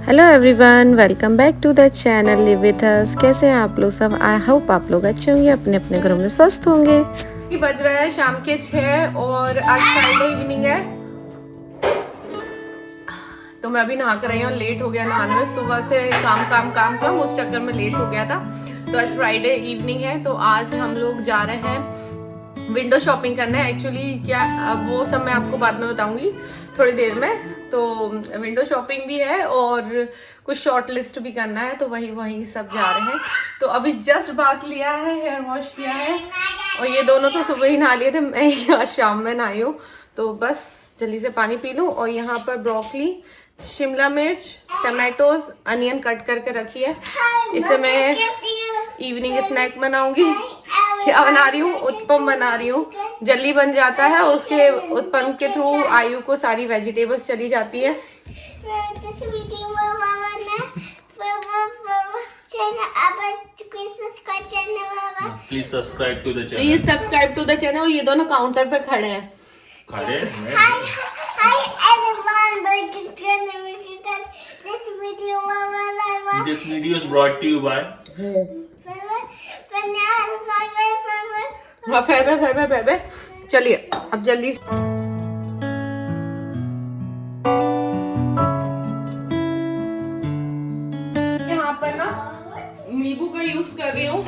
Hello everyone, welcome back to the channel live with us. कैसे हैं आप लोग सब? आई होप आप लोग अच्छे होंगे, अपने अपने घरों में स्वस्थ होंगे। बज रहा है शाम के 6 और आज फ्राइडे इवनिंग है, तो मैं अभी नहा कर रही हूँ। लेट हो गया नहाने में, सुबह से काम काम काम काम उस चक्कर में लेट हो गया था। तो आज फ्राइडे इवनिंग है, तो आज हम लोग जा रहे हैं विंडो शॉपिंग करने। एक्चुअली क्या, अब वो सब मैं आपको बाद में बताऊंगी थोड़ी देर में। तो विंडो शॉपिंग भी है और कुछ शॉर्ट लिस्ट भी करना है, तो वही सब जा रहे हैं। तो अभी जस्ट बात लिया है, हेयर वॉश किया है, और ये दोनों तो सुबह ही नहा लिए थे, मैं आज शाम में नहाई हूँ। तो बस जल्दी से पानी पी लूँ। और यहाँ पर ब्रोकली, शिमला मिर्च, टमाटोज, अनियन कट करके रखी है। इसे मैं इवनिंग स्नैक बनाऊंगी। क्या बना रही हूँ? उत्पम बना रही हूँ। जल्दी बन जाता है और उसके उत्पम के थ्रू आयु को सारी वेजिटेबल्स चली जाती है। Please subscribe to the channel. Please subscribe to the channel. ये दोनों काउंटर पे खड़े हैं। खड़े This video is brought to you by फे चलिए अब जल्दी से। यहाँ पर ना नींबू का यूज कर रही हूँ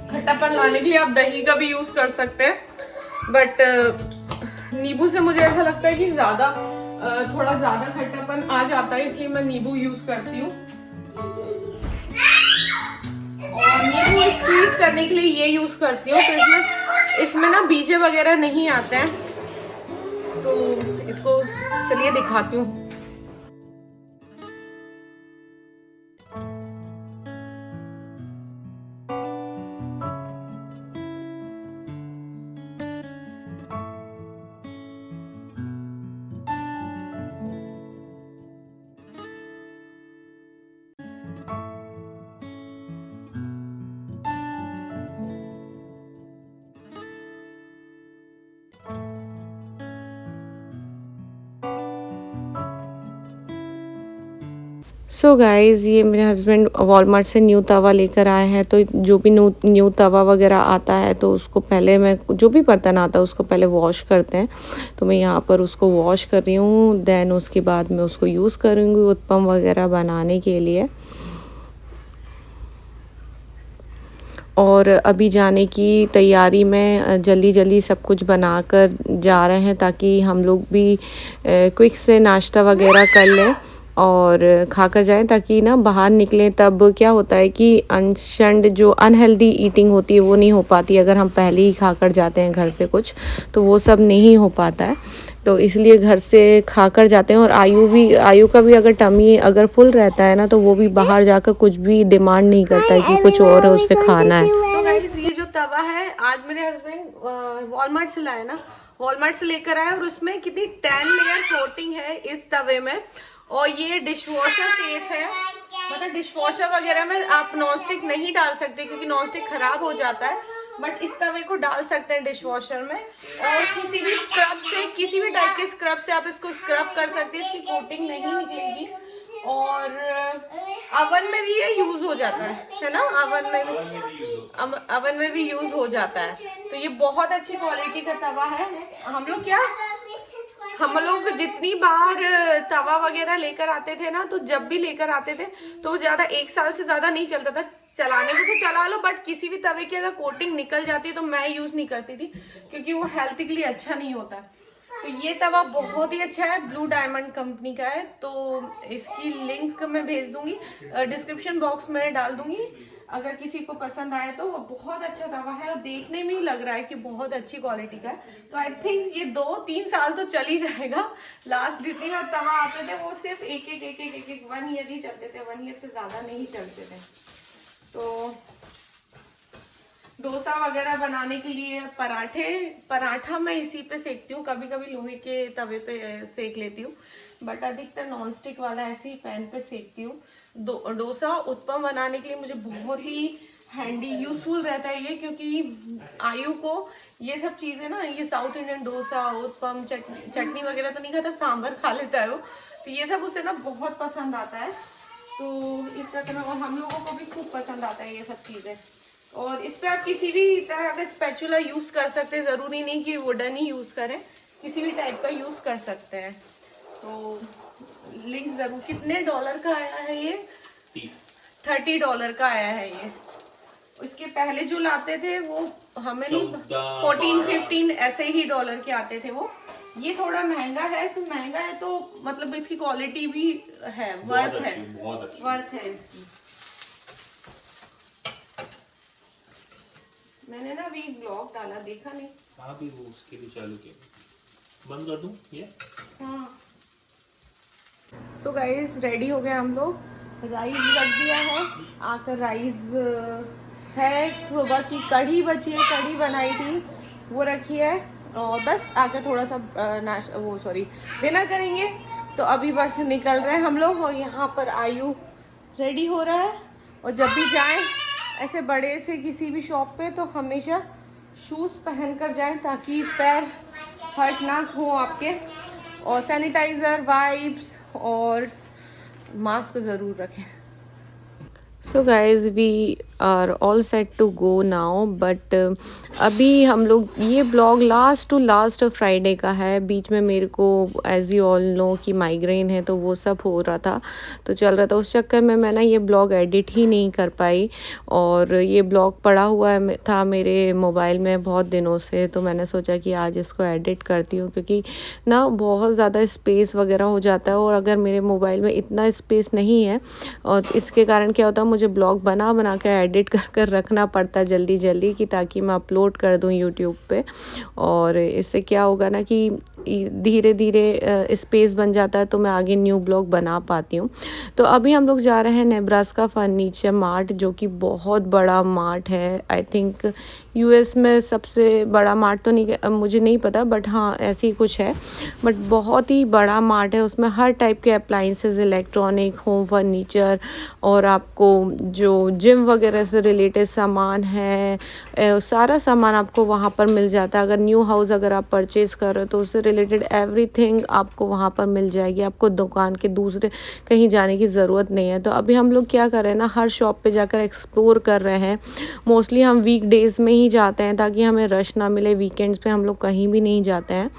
खट्टापन लाने के लिए। आप दही का भी यूज कर सकते हैं, बट नींबू से मुझे ऐसा लगता है कि थोड़ा ज्यादा खट्टापन आ जाता है, इसलिए मैं नींबू यूज करती हूँ। और नींबू स्क्वीज करने के लिए ये यूज करती हूँ। तो इसमें ना बीजे वगैरह नहीं आते हैं, तो इसको चलिए दिखाती हूँ। सो गाइज़, ये मेरे हस्बैंड वॉलमार्ट से न्यू तवा लेकर आए हैं। तो जो भी न्यू तवा वगैरह आता है तो उसको पहले मैं, जो भी बर्तन आता है उसको पहले वॉश करते हैं। तो मैं यहाँ पर उसको वॉश कर रही हूँ, देन उसके बाद मैं उसको यूज़ करूँगी उत्पम वगैरह बनाने के लिए। और अभी जाने की तैयारी में जल्दी जल्दी सब कुछ बनाकर जा रहे हैं, ताकि हम लोग भी क्विक से नाश्ता वगैरह कर लें और खाकर जाएं, ताकि ना बाहर निकलें तब क्या होता है कि अनशंड जो अनहेल्दी ईटिंग होती है वो नहीं हो पाती। अगर हम पहले ही खाकर जाते हैं घर से कुछ, तो वो सब नहीं हो पाता है। तो इसलिए घर से खाकर जाते हैं। और आयु का भी अगर टमी अगर फुल रहता है ना, तो वो भी बाहर जाकर कुछ भी डिमांड नहीं करता है कि कुछ और उससे खाना है। तो गाइस, ये जो तवा है आज मेरे हस्बैंड वॉलमार्ट से लाए ना, वॉलमार्ट से लेकर आए, और उसमें कितनी 10 लेयर कोटिंग है इस तवे में। और ये डिश वॉशर सेफ है, मतलब डिश वॉशर वगैरह में आप नॉनस्टिक नहीं डाल सकते क्योंकि नॉनस्टिक खराब हो जाता है, बट इस तवे को डाल सकते हैं डिश वॉशर में। और किसी भी स्क्रब से, किसी भी टाइप के स्क्रब से आप इसको स्क्रब कर सकते हैं, इसकी कोटिंग नहीं निकलेगी। और अवन में भी ये यूज हो जाता है ना, अवन में भी यूज हो जाता है। तो ये बहुत अच्छी क्वालिटी का तवा है। हम लोग जितनी बार तवा वगैरह लेकर आते थे ना, तो जब भी लेकर आते थे तो वो ज्यादा 1 साल से ज्यादा नहीं चलता था। चलाने को तो चला लो, बट किसी भी तवे की अगर कोटिंग निकल जाती है तो मैं यूज नहीं करती थी, क्योंकि वो हेल्थ के लिए अच्छा नहीं होता। तो ये तवा बहुत ही अच्छा है, ब्लू डायमंड कंपनी का है। तो इसकी लिंक मैं भेज दूंगी, डिस्क्रिप्शन बॉक्स में डाल दूंगी, अगर किसी को पसंद आए तो। वो बहुत अच्छा तवा है और देखने में ही लग रहा है कि बहुत अच्छी क्वालिटी का है। तो आई थिंक ये 2-3 साल तो चल ही जाएगा। लास्ट जितनी बार तवा आते थे वो सिर्फ एक 1 ईयर ही चलते थे, 1 ईयर से ज्यादा नहीं चलते थे। तो डोसा वगैरह बनाने के लिए पराठा मैं इसी पे सेकती हूँ, कभी कभी लोहे के तवे पे सेक लेती हूँ, बट अधिकतर नॉन स्टिक वाला ऐसे ही पैन पे सेकती हूँ। डोसा उत्पम बनाने के लिए मुझे बहुत ही हैंडी यूजफुल रहता है ये, क्योंकि आयु को ये सब चीजें ना, ये साउथ इंडियन डोसा उत्पम चटनी वगैरह तो नहीं खाता, सांभर खा लेता है वो, तो ये सब उसे ना बहुत पसंद आता है, तो इस चक्कर में, और हम लोगों को भी खूब पसंद आता है ये सब चीज़ें। और इस पर आप किसी भी तरह का स्पैचुला यूज़ कर सकते हैं, ज़रूरी नहीं कि वुडन ही यूज़ करें, किसी भी टाइप का यूज़ कर सकते हैं। तो लिंक ज़रूर। कितने डॉलर का आया है ये? $30 का आया है ये। इसके पहले जो लाते थे वो हमें नहीं, 14-15 ऐसे ही डॉलर के आते थे वो। ये थोड़ा महंगा है, तो महंगा है तो मतलब इसकी क्वालिटी भी है, वर्थ है, वर्थ है इसकी। मैंने ना अभी ब्लॉग डाला, देखा नहीं। हाँ भी वो उसके भी चालू किया, बंद कर दूं ये? हाँ। सो गाइस रेडी हो गए हम लोग, राइस रख दिया है, आकर राइस है, सुबह की कढ़ी बची है, कढ़ी बनाई थी वो रखी है, और बस आकर थोड़ा सा डिनर करेंगे। तो अभी बस निकल रहे हैं हम लोग, और यहाँ पर आयु रेडी हो रहा है। और जब भी जाएं ऐसे बड़े से किसी भी शॉप पे तो हमेशा शूज़ पहन कर जाएं ताकि पैर हर्ट ना हो आपके, और सैनिटाइज़र, वाइप्स और मास्क ज़रूर रखें। So guys we are all set to go now, but अभी हम लोग, ये blog last to last Friday का है। बीच में मेरे को एज़ यू ऑल नो कि माइग्रेन है, तो वो सब हो रहा था, तो चल रहा था, उस चक्कर में मैं ना ये ब्लॉग एडिट ही नहीं कर पाई। और ये ब्लॉग पड़ा हुआ था मेरे मोबाइल में बहुत दिनों से, तो मैंने सोचा कि आज इसको एडिट करती हूँ, क्योंकि ना बहुत ज़्यादा स्पेस वगैरह हो जाता है, और अगर मेरे मोबाइल में इतना स्पेस नहीं है, और इसके कारण क्या होता है, मुझे ब्लॉग बना के एडिट कर रखना पड़ता है जल्दी जल्दी, कि ताकि मैं अपलोड कर दूं यूट्यूब पे। और इससे क्या होगा ना कि धीरे धीरे स्पेस बन जाता है, तो मैं आगे न्यू ब्लॉग बना पाती हूँ। तो अभी हम लोग जा रहे हैं नेब्रास्का फर्नीचर मार्ट, जो कि बहुत बड़ा मार्ट है। आई थिंक यूएस में सबसे बड़ा मार्ट तो नहीं, मुझे नहीं पता, बट हाँ ऐसे ही कुछ है, बट बहुत ही बड़ा मार्ट है। उसमें हर टाइप के अप्लाइंसेस, इलेक्ट्रॉनिक, होम फर्नीचर, और आपको जो जिम वगैरह से रिलेटेड सामान है, सारा सामान आपको वहाँ पर मिल जाता है। अगर न्यू हाउस अगर आप परचेज़ कर रहे हो तो उससे रिलेटेड एवरीथिंग आपको वहाँ पर मिल जाएगी, आपको दुकान के दूसरे कहीं जाने की ज़रूरत नहीं है। तो अभी हम लोग क्या कर रहे हैं ना, हर शॉप पे जाकर एक्सप्लोर कर रहे हैं। मोस्टली हम वीक डेज़ में ही जाते हैं ताकि हमें रश ना मिले। वीकेंड्स पे हम लोग कहीं भी नहीं जाते हैं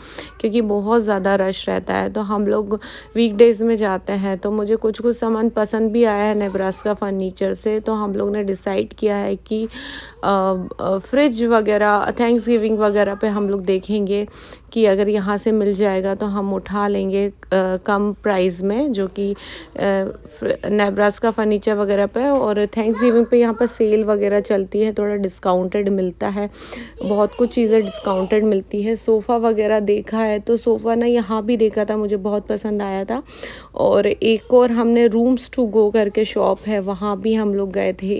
क्योंकि बहुत ज़्यादा रश रहता है, तो हम लोग वीक डेज़ में जाते हैं। तो मुझे कुछ सामान पसंद भी आया है नेब्रास्का फर्नीचर से, तो हम लोग ने डिसाइड किया है कि फ्रिज वगैरह, थैंक्सगिविंग वगैरह पे हम लोग देखेंगे कि अगर यहाँ से मिल जाएगा तो हम उठा लेंगे कम प्राइस में, जो कि नेब्रास्का फर्नीचर वगैरह पे। और थैंक्सगिविंग पे यहाँ पर सेल वगैरह चलती है, थोड़ा डिस्काउंटेड मिलता है, बहुत कुछ चीज़ें डिस्काउंटेड मिलती है। सोफ़ा वगैरह देखा है, तो सोफ़ा ना यहाँ भी देखा था, मुझे बहुत पसंद आया था। और एक और हमने रूम्स टू गो करके शॉप है, वहाँ भी हम लोग गए थे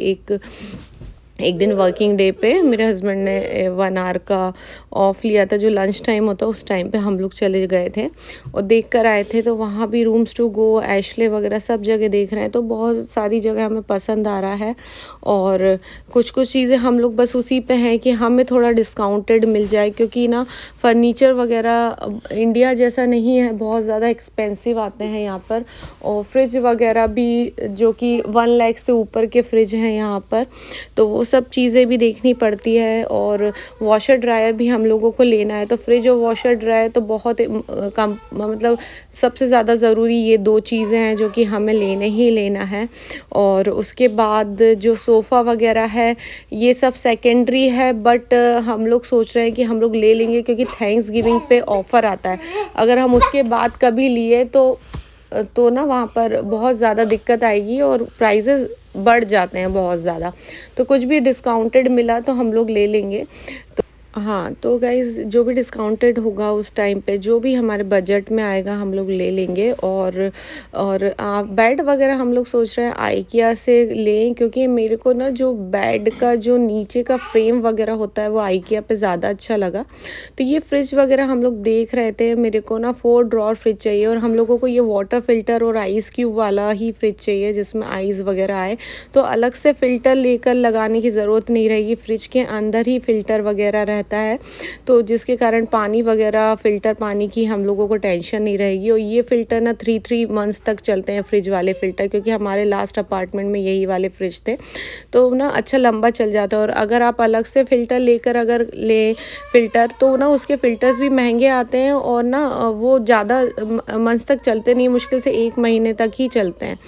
एक दिन वर्किंग डे पे। मेरे हस्बैंड ने 1 आवर का ऑफ लिया था, जो लंच टाइम होता है उस टाइम पे हम लोग चले गए थे और देख कर आए थे। तो वहाँ भी रूम्स टू गो, एशले वगैरह सब जगह देख रहे हैं, तो बहुत सारी जगह हमें पसंद आ रहा है। और कुछ चीज़ें हम लोग बस उसी पे हैं कि हमें थोड़ा डिस्काउंटेड मिल जाए, क्योंकि ना फर्नीचर वगैरह इंडिया जैसा नहीं है, बहुत ज़्यादा एक्सपेंसिव आते हैं यहाँ पर। और फ्रिज वगैरह भी जो कि 1 लाख से ऊपर के फ्रिज हैं यहाँ पर, तो वो सब चीज़ें भी देखनी पड़ती है। और वॉशर ड्रायर भी हम लोगों को लेना है, तो फ्रिज और वॉशर ड्रायर तो बहुत कम, मतलब सबसे ज़्यादा ज़रूरी ये 2 चीज़ें हैं जो कि हमें लेना ही लेना है। और उसके बाद जो सोफ़ा वगैरह है ये सब सेकेंडरी है, बट हम लोग सोच रहे हैं कि हम लोग ले लेंगे क्योंकि थैंक्सगिविंग पे ऑफ़र आता है। अगर हम उसके बाद कभी लिए तो ना वहाँ पर बहुत ज़्यादा दिक्कत आएगी और प्राइसेस बढ़ जाते हैं बहुत ज़्यादा। तो कुछ भी डिस्काउंटेड मिला तो हम लोग ले लेंगे। तो हाँ, तो गाइज़ जो भी डिस्काउंटेड होगा उस टाइम पे, जो भी हमारे बजट में आएगा हम लोग ले लेंगे। और बेड वगैरह हम लोग सोच रहे हैं आइकिया से लें, क्योंकि मेरे को ना जो बेड का जो नीचे का फ्रेम वगैरह होता है वो आइकिया पे ज़्यादा अच्छा लगा। तो ये फ्रिज वगैरह हम लोग देख रहे थे। मेरे को ना 4 ड्रॉर फ्रिज चाहिए, और हम लोगों को ये वाटर फ़िल्टर और आइस क्यूब वाला ही फ्रिज चाहिए जिसमें आइस वगैरह आए, तो अलग से फ़िल्टर लेकर लगाने की ज़रूरत नहीं रहेगी। फ्रिज के अंदर ही फ़िल्टर वगैरह रहता है, तो जिसके कारण पानी वगैरह फ़िल्टर पानी की हम लोगों को टेंशन नहीं रहेगी। और ये फ़िल्टर ना 3 मंथ्स तक चलते हैं, फ्रिज वाले फ़िल्टर, क्योंकि हमारे लास्ट अपार्टमेंट में यही वाले फ्रिज थे, तो ना अच्छा लंबा चल जाता है। और अगर आप अलग से फ़िल्टर लेकर अगर ले फ़िल्टर, तो ना उसके फ़िल्टर्स भी महंगे आते हैं और ना वो ज़्यादा मंथ्स तक चलते नहीं, मुश्किल से 1 महीने तक ही चलते हैं।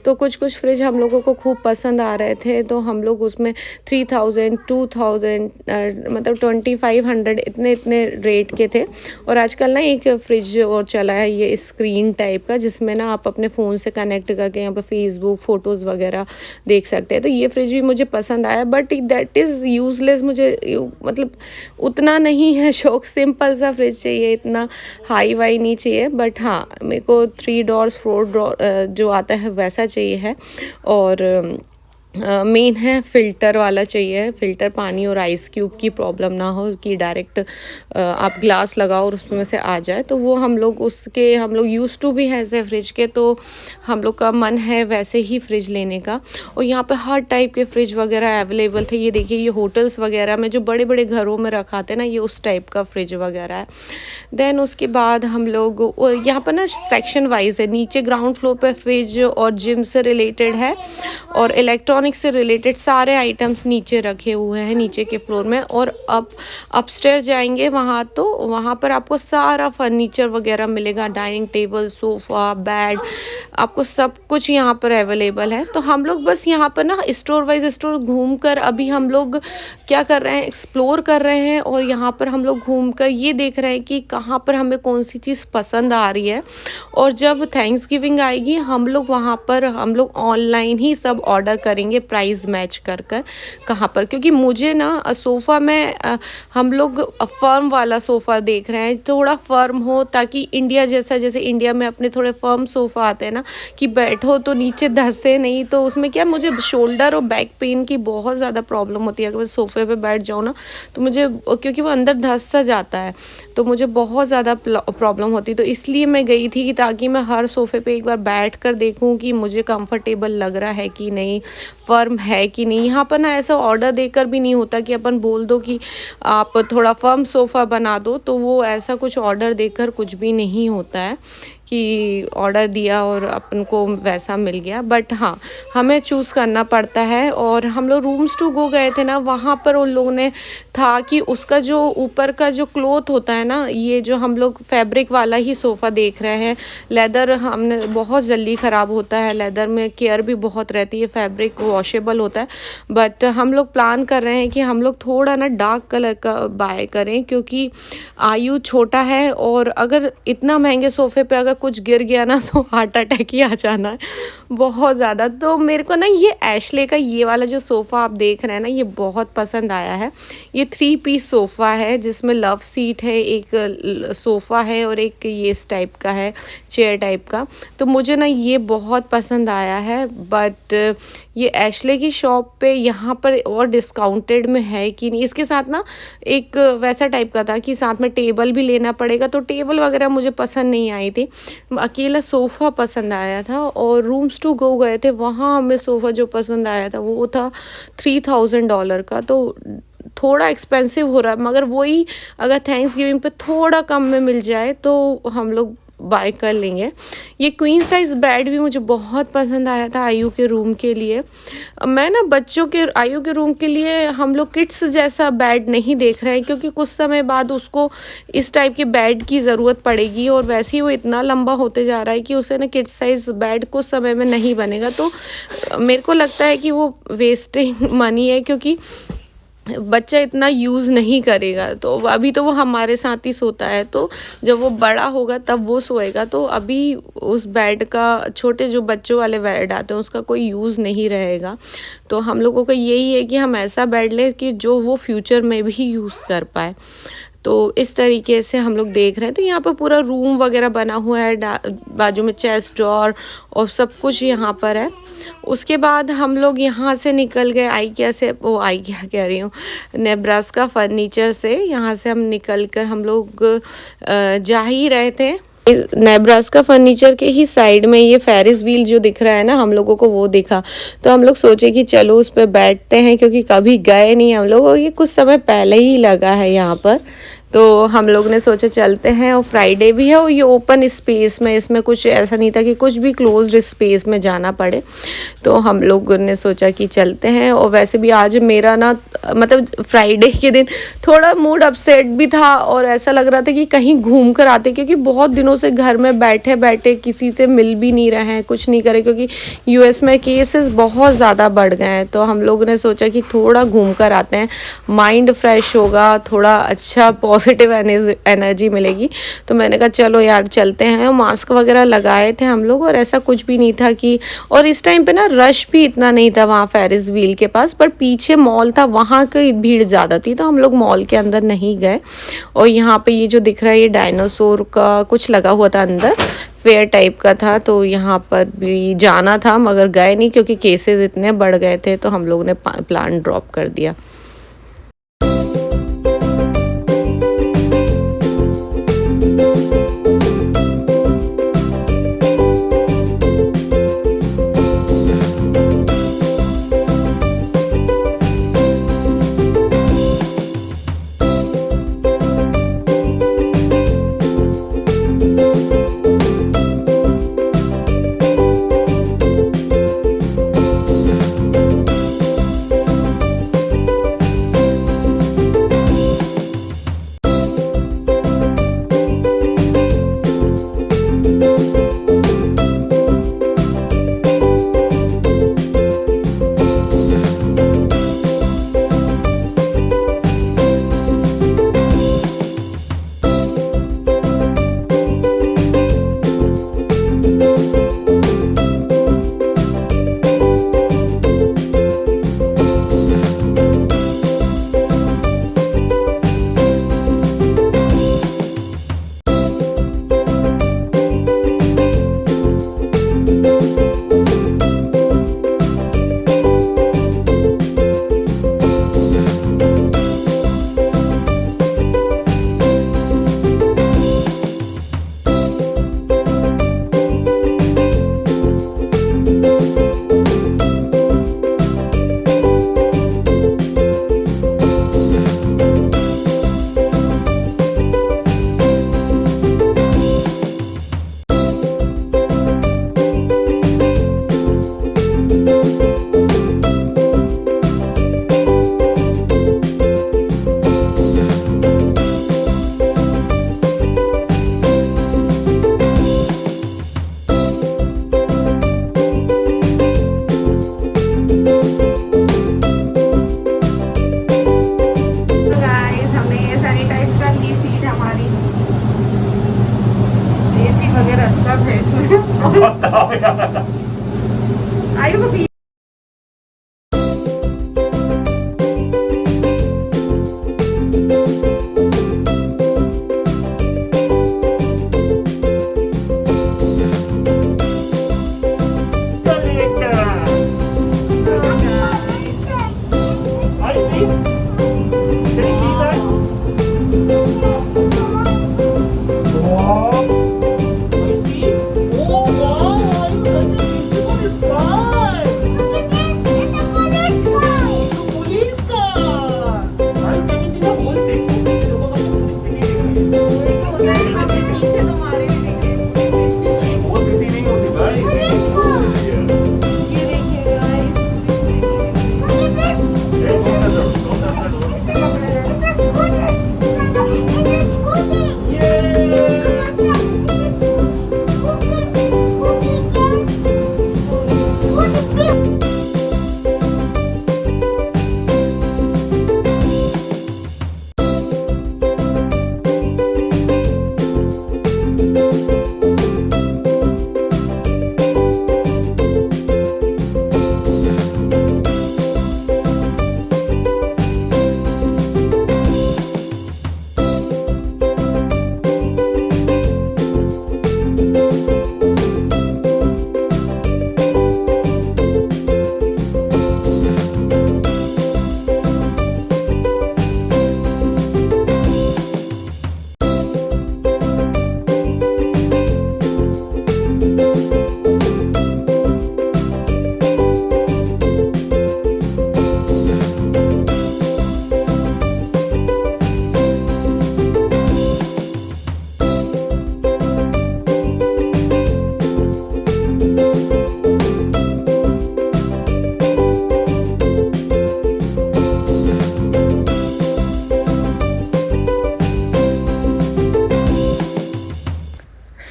तो कुछ फ्रिज हम लोगों को खूब पसंद आ रहे थे, तो हम लोग उसमें 3000 2000 मतलब 2500 इतने रेट के थे। और आजकल ना एक फ्रिज और चला है ये स्क्रीन टाइप का, जिसमें ना आप अपने फ़ोन से कनेक्ट करके यहाँ पर फेसबुक फ़ोटोज़ वगैरह देख सकते हैं। तो ये फ्रिज भी मुझे पसंद आया, बट दैट इज़ यूज़लेस। मुझे मतलब उतना नहीं है शौक, सिंपल सा फ्रिज चाहिए, इतना हाई वाई नहीं चाहिए। बट हाँ, मेरे को 3 डोर्स 4 डोर जो आता है वैसा चाहिए है। और मेन है फ़िल्टर वाला चाहिए, फ़िल्टर पानी और आइस क्यूब की प्रॉब्लम ना हो कि डायरेक्ट आप ग्लास लगाओ और उसमें से आ जाए। तो वो हम लोग यूज़ टू भी हैं ऐसे फ्रिज के, तो हम लोग का मन है वैसे ही फ्रिज लेने का। और यहाँ पे हर टाइप के फ्रिज वगैरह अवेलेबल थे। ये देखिए, ये होटल्स वगैरह में जो बड़े बड़े घरों में रखाते हैं ना, ये उस टाइप का फ्रिज वगैरह है। देन उसके बाद हम लोग यहाँ पर ना सेक्शन वाइज है, नीचे ग्राउंड फ्लोर पे फ्रिज और जिम से रिलेटेड है, और इलेक्ट्रॉनिक से रिलेटेड सारे आइटम्स नीचे रखे हुए हैं नीचे के फ्लोर में। और अपस्टेयर जाएंगे वहाँ, तो वहाँ पर आपको सारा फर्नीचर वगैरह मिलेगा, डाइनिंग टेबल, सोफ़ा, बेड, आपको सब कुछ यहाँ पर अवेलेबल है। तो हम लोग बस यहाँ पर ना स्टोर वाइज स्टोर घूम कर अभी हम लोग क्या कर रहे हैं, एक्सप्लोर कर रहे हैं। और यहाँ पर हम लोग घूम कर ये देख रहे हैं कि कहाँ पर हमें कौन सी चीज़ पसंद आ रही है। और जब थैंक्सगिविंग आएगी, हम लोग ऑनलाइन ही सब ऑर्डर करेंगे, प्राइस मैच कर कहाँ पर। क्योंकि मुझे ना सोफ़ा में हम लोग फर्म वाला सोफ़ा देख रहे हैं, थोड़ा फर्म हो, ताकि इंडिया जैसे इंडिया में अपने थोड़े फर्म सोफ़ा आते हैं ना, कि बैठो तो नीचे धंसे नहीं। तो उसमें क्या, मुझे शोल्डर और बैक पेन की बहुत ज़्यादा प्रॉब्लम होती है। अगर मैं सोफ़े पे बैठ जाऊँ ना, तो मुझे, क्योंकि वो अंदर धंस सा जाता है, तो मुझे बहुत ज़्यादा प्रॉब्लम होती। तो इसलिए मैं गई थी कि ताकि मैं हर सोफ़े पे एक बार बैठ कर देखूँ कि मुझे कंफर्टेबल लग रहा है कि नहीं, फर्म है कि नहीं। यहाँ पर ना ऐसा ऑर्डर देकर भी नहीं होता कि अपन बोल दो कि आप थोड़ा फर्म सोफ़ा बना दो, तो वो ऐसा कुछ ऑर्डर देकर कुछ भी नहीं होता है कि ऑर्डर दिया और अपन को वैसा मिल गया। बट हाँ, हमें चूज़ करना पड़ता है। और हम लोग रूम्स टू गो गए थे ना, वहाँ पर उन लोगों ने था कि उसका जो ऊपर का जो क्लॉथ होता है ना, ये जो हम लोग फैब्रिक वाला ही सोफ़ा देख रहे हैं। लेदर हमने बहुत जल्दी ख़राब होता है, लेदर में केयर भी बहुत रहती है, फैब्रिक वॉशेबल होता है। बट हम लोग प्लान कर रहे हैं कि हम लोग थोड़ा ना डार्क कलर का बाय करें, क्योंकि आयु छोटा है। और अगर इतना महंगे सोफ़े पे अगर कुछ गिर गया ना, तो हार्ट अटैक ही आ जाना है बहुत ज़्यादा। तो मेरे को ना ये एशले का ये वाला जो सोफ़ा आप देख रहे हैं ना, ये बहुत पसंद आया है। ये 3 पीस सोफ़ा है, जिसमें लव सीट है, एक सोफ़ा है और एक ये इस टाइप का है, चेयर टाइप का। तो मुझे ना ये बहुत पसंद आया है। बट ये एशले की शॉप पे यहाँ पर और डिस्काउंटेड में है कि नहीं, इसके साथ ना एक वैसा टाइप का था कि साथ में टेबल भी लेना पड़ेगा। तो टेबल वगैरह मुझे पसंद नहीं आई थी, अकेला सोफ़ा पसंद आया था। और रूम्स टू गो गए थे, वहाँ हमें सोफ़ा जो पसंद आया था वो था $3000 का। तो थोड़ा एक्सपेंसिव हो रहा है, मगर वही अगर थैंक्सगिविंग पे थोड़ा कम में मिल जाए तो हम लोग बाय कर लेंगे। ये क्वीन साइज़ बेड भी मुझे बहुत पसंद आया था आयु के रूम के लिए। मैं ना बच्चों के आयु के रूम के लिए हम लोग किड्स जैसा बेड नहीं देख रहे हैं, क्योंकि कुछ समय बाद उसको इस टाइप के बेड की ज़रूरत पड़ेगी। और वैसे ही वो इतना लंबा होते जा रहा है कि उसे ना किड्स साइज़ बेड कुछ समय में नहीं बनेगा। तो मेरे को लगता है कि वो वेस्टिंग मनी है, क्योंकि बच्चा इतना यूज़ नहीं करेगा। तो अभी तो वो हमारे साथ ही सोता है, तो जब वो बड़ा होगा तब वो सोएगा। तो अभी उस बेड का, छोटे जो बच्चों वाले बेड आते हैं, उसका कोई यूज़ नहीं रहेगा। तो हम लोगों का यही है कि हम ऐसा बेड लें कि जो वो फ्यूचर में भी यूज़ कर पाए। तो इस तरीके से हम लोग देख रहे हैं। तो यहाँ पर पूरा रूम वगैरह बना हुआ है, बाजू में चेस्ट ड्रॉर और सब कुछ यहाँ पर है। उसके बाद हम लोग यहाँ से निकल गए आइकिया से, वो आइकिया कह रही हूँ, नेब्रास्का फर्नीचर से। यहाँ से हम निकल कर हम लोग जा ही रहे थे नेब्रास्का फर्नीचर के ही साइड में ये फेरिस व्हील जो दिख रहा है ना, हम लोगों को वो दिखा, तो हम लोग सोचे कि चलो उस पर बैठते हैं, क्योंकि कभी गए नहीं हम लोग, और ये कुछ समय पहले ही लगा है यहाँ पर, तो हम लोग ने सोचा चलते हैं। और फ्राइडे भी है और ये ओपन स्पेस में, इसमें कुछ ऐसा नहीं था कि कुछ भी क्लोज्ड स्पेस में जाना पड़े, तो हम लोग ने सोचा कि चलते हैं। और वैसे भी आज मेरा ना मतलब फ्राइडे के दिन थोड़ा मूड अपसेट भी था और ऐसा लग रहा था कि कहीं घूम कर आते, क्योंकि बहुत दिनों से घर में बैठे बैठे किसी से मिल भी नहीं रहे हैं, कुछ नहीं करे, क्योंकि यूएस में केसेस बहुत ज़्यादा बढ़ गए हैं। तो हम लोग ने सोचा कि थोड़ा घूम कर आते हैं, माइंड फ्रेश होगा, थोड़ा अच्छा पॉजिटिव एनर्जी मिलेगी। तो मैंने कहा चलो यार चलते हैं। मास्क वगैरह लगाए थे हम लोग और ऐसा कुछ भी नहीं था कि, और इस टाइम पे ना रश भी इतना नहीं था वहाँ फेरिस व्हील के पास, पर पीछे मॉल था, वहाँ की भीड़ ज़्यादा थी, तो हम लोग मॉल के अंदर नहीं गए। और यहाँ पे ये जो दिख रहा है ये डायनासोर का कुछ लगा हुआ था अंदर, फेयर टाइप का था, तो यहाँ पर भी जाना था मगर गए नहीं क्योंकि केसेस इतने बढ़ गए थे, तो हम लोग ने प्लान ड्रॉप कर दिया।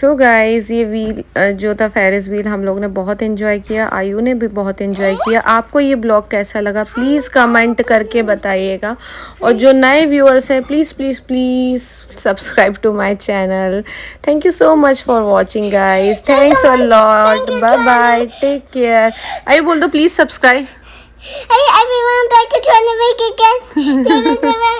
सो गाइस ये व्हील जो था फेरिस व्हील हम लोग ने बहुत एंजॉय किया, आयु ने भी बहुत एंजॉय किया। आपको ये ब्लॉग कैसा लगा प्लीज़ कमेंट करके बताइएगा, और जो नए व्यूअर्स हैं please please please subscribe to my channel. Thank you so much for watching guys, thanks a lot, bye bye, take care. आयु बोल दो please subscribe. Hey everyone, back to Trying to Make It Guess.